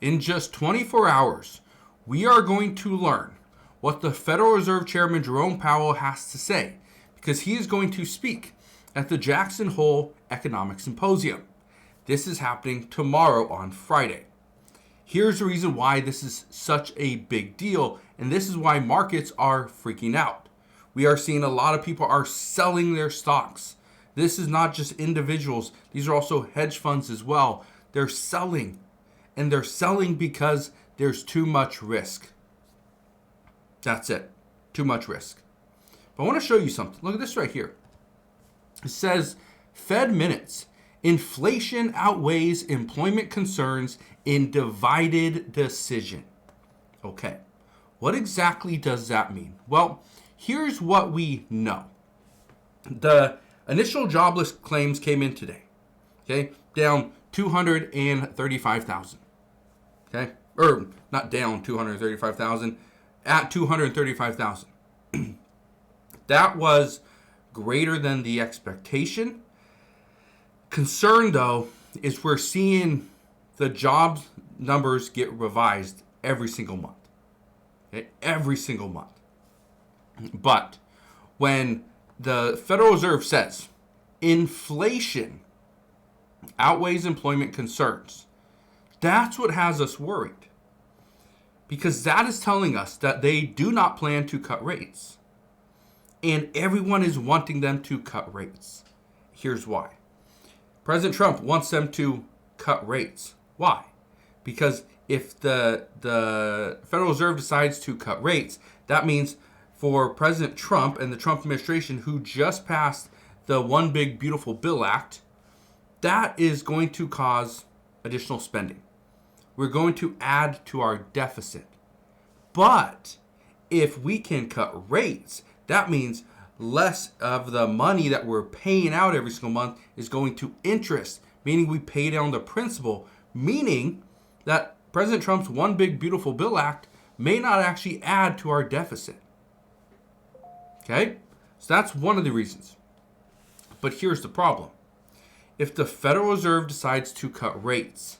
In just 24 hours, we are going to learn what the Federal Reserve Chairman Jerome Powell has to say, because he is going to speak at the Jackson Hole Economic Symposium. This is happening tomorrow on Friday. Here's the reason why this is such a big deal, and this is why markets are freaking out. We are seeing a lot of people are selling their stocks. This is not just individuals. These are also hedge funds as well. They're selling, and they're selling because there's too much risk. That's it. Too much risk. But I want to show you something. Look at this right here. It says, Fed minutes. Inflation outweighs employment concerns in divided decision. Okay. What exactly does that mean? Well, here's what we know. The initial jobless claims came in today. Okay. Down 235,000. Okay. Or not down 235,000. At 235,000. That was greater than the expectation. Concern, though, is we're seeing the jobs numbers get revised every single month. Okay? Every single month. But when the Federal Reserve says inflation outweighs employment concerns, that's what has us worried. Because that is telling us that they do not plan to cut rates. And everyone is wanting them to cut rates. Here's why. President Trump wants them to cut rates. Why? Because if the Federal Reserve decides to cut rates, that means for President Trump and the Trump administration, who just passed the One Big Beautiful Bill Act, that is going to cause additional spending. We're going to add to our deficit. But if we can cut rates, that means less of the money that we're paying out every single month is going to interest, meaning we pay down the principal, meaning that President Trump's One Big Beautiful Bill Act may not actually add to our deficit. Okay? So that's one of the reasons. But here's the problem. If the Federal Reserve decides to cut rates,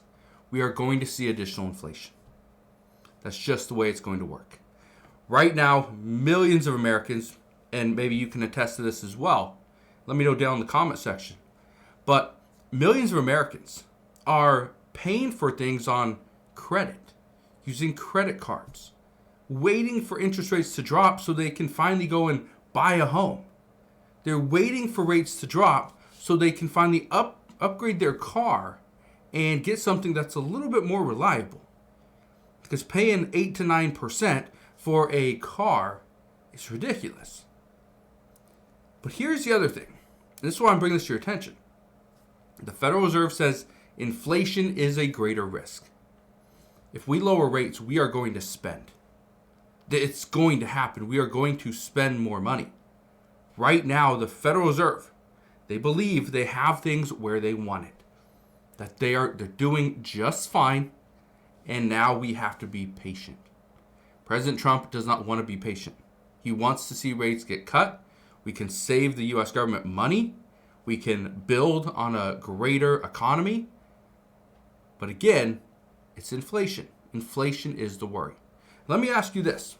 we are going to see additional inflation. That's just the way it's going to work. Right now, millions of Americans, and maybe you can attest to this as well, let me know down in the comment section, but millions of Americans are paying for things on credit, using credit cards, waiting for interest rates to drop so they can finally go and buy a home. They're waiting for rates to drop so they can finally upgrade their car and get something that's a little bit more reliable. Because paying 8 to 9% for a car is ridiculous. But here's the other thing. This is why I'm bringing this to your attention. The Federal Reserve says inflation is a greater risk. If we lower rates, we are going to spend. It's going to happen. We are going to spend more money. Right now, the Federal Reserve, they believe they have things where they want it. That they're doing just fine, and now we have to be patient. President Trump does not want to be patient. He wants to see rates get cut. We can save the U.S. government money. We can build on a greater economy. But again, it's inflation. Inflation is the worry. Let me ask you this.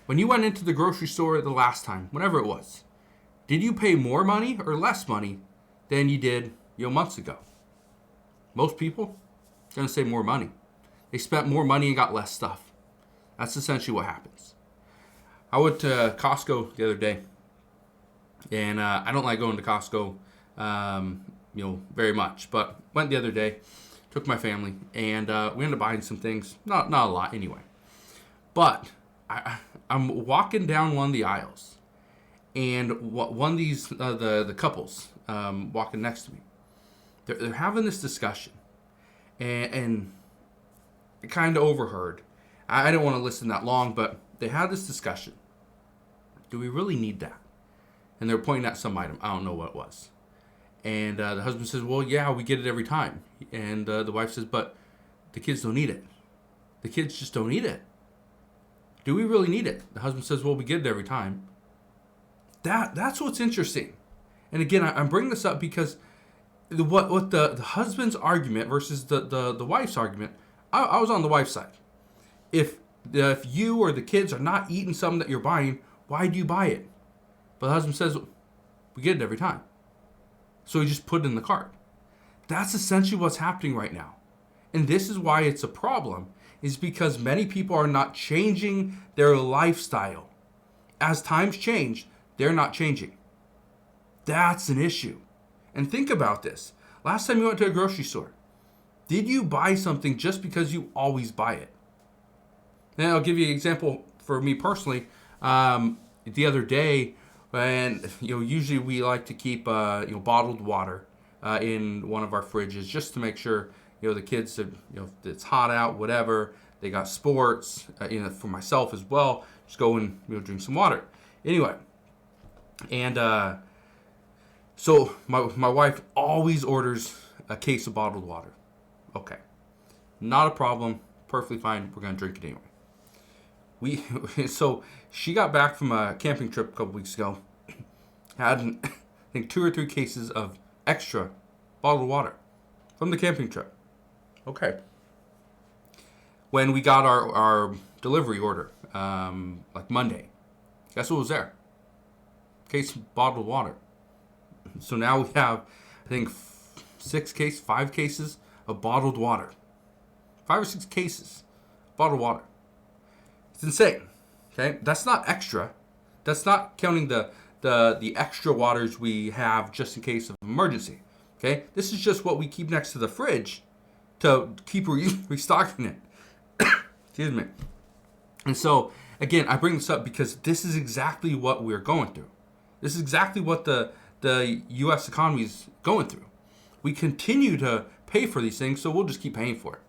When you went into the grocery store the last time, whenever it was, did you pay more money or less money than you did months ago? Most people are going to say more money. They spent more money and got less stuff. That's essentially what happens. I went to Costco the other day, and I don't like going to Costco, very much. But went the other day, took my family, and we ended up buying some things. Not a lot anyway. But I'm walking down one of the aisles, and one of these the couples walking next to me, they're having this discussion, and I kind of overheard. I didn't want to listen that long, but they had this discussion. Do we really need that? And they're pointing at some item. I don't know what it was. And the husband says, well, yeah, we get it every time. And the wife says, but the kids don't need it. The kids just don't need it. Do we really need it? The husband says, well, we get it every time. That's what's interesting. And again, I'm bringing this up because what the husband's argument versus the wife's argument, I was on the wife's side. If you or the kids are not eating something that you're buying, why do you buy it? But the husband says, we get it every time. So he just put it in the cart. That's essentially what's happening right now. And this is why it's a problem, is because many people are not changing their lifestyle. As times change, they're not changing. That's an issue. And think about this. Last time you went to a grocery store, did you buy something just because you always buy it? And I'll give you an example for me personally. The other day, and usually we like to keep bottled water in one of our fridges just to make sure the kids it's hot out, whatever. They got sports. For myself as well, just go and drink some water. Anyway, and so my wife always orders a case of bottled water. Okay, not a problem. Perfectly fine. We're gonna drink it anyway. So she got back from a camping trip a couple weeks ago. Had I think 2 or 3 cases of extra bottled water from the camping trip. Okay. When we got our delivery order, like Monday, guess what was there? Case of bottled water. So now we have, I think, 5 cases of bottled water. 5 or 6 cases of bottled water. It's insane. Okay, that's not extra. That's not counting the extra waters we have just in case of emergency. Okay, this is just what we keep next to the fridge to keep restocking it. Excuse me. And so again, I bring this up because this is exactly what we're going through. This is exactly what the U.S. economy is going through. We continue to pay for these things, so we'll just keep paying for it.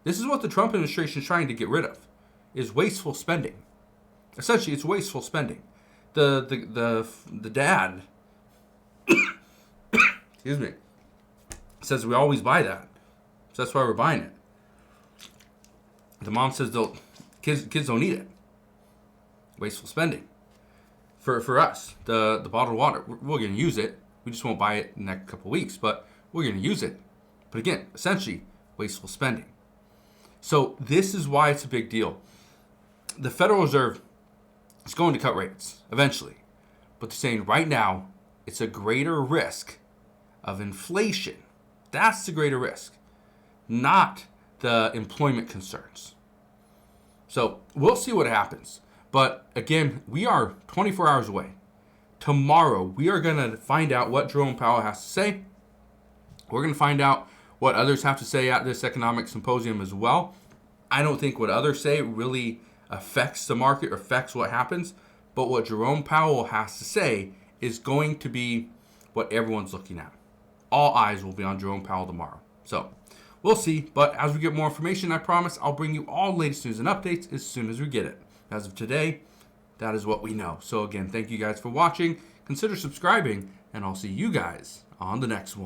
This is what the Trump administration is trying to get rid of, is wasteful spending. Essentially, it's wasteful spending. The dad, excuse me, says we always buy that, so that's why we're buying it. The mom says kids don't need it. Wasteful spending. For us, the bottled water, we're going to use it. We just won't buy it in the next couple of weeks, but we're going to use it. But again, essentially, wasteful spending. So this is why it's a big deal. The Federal Reserve is going to cut rates eventually, but they're saying right now it's a greater risk of inflation. That's the greater risk, not the employment concerns. So we'll see what happens. But again, we are 24 hours away. Tomorrow, we are going to find out what Jerome Powell has to say. We're going to find out what others have to say at this economic symposium as well. I don't think what others say really affects the market or affects what happens. But what Jerome Powell has to say is going to be what everyone's looking at. All eyes will be on Jerome Powell tomorrow. So we'll see. But as we get more information, I promise I'll bring you all the latest news and updates as soon as we get it. As of today, that is what we know. So again, thank you guys for watching. Consider subscribing, and I'll see you guys on the next one.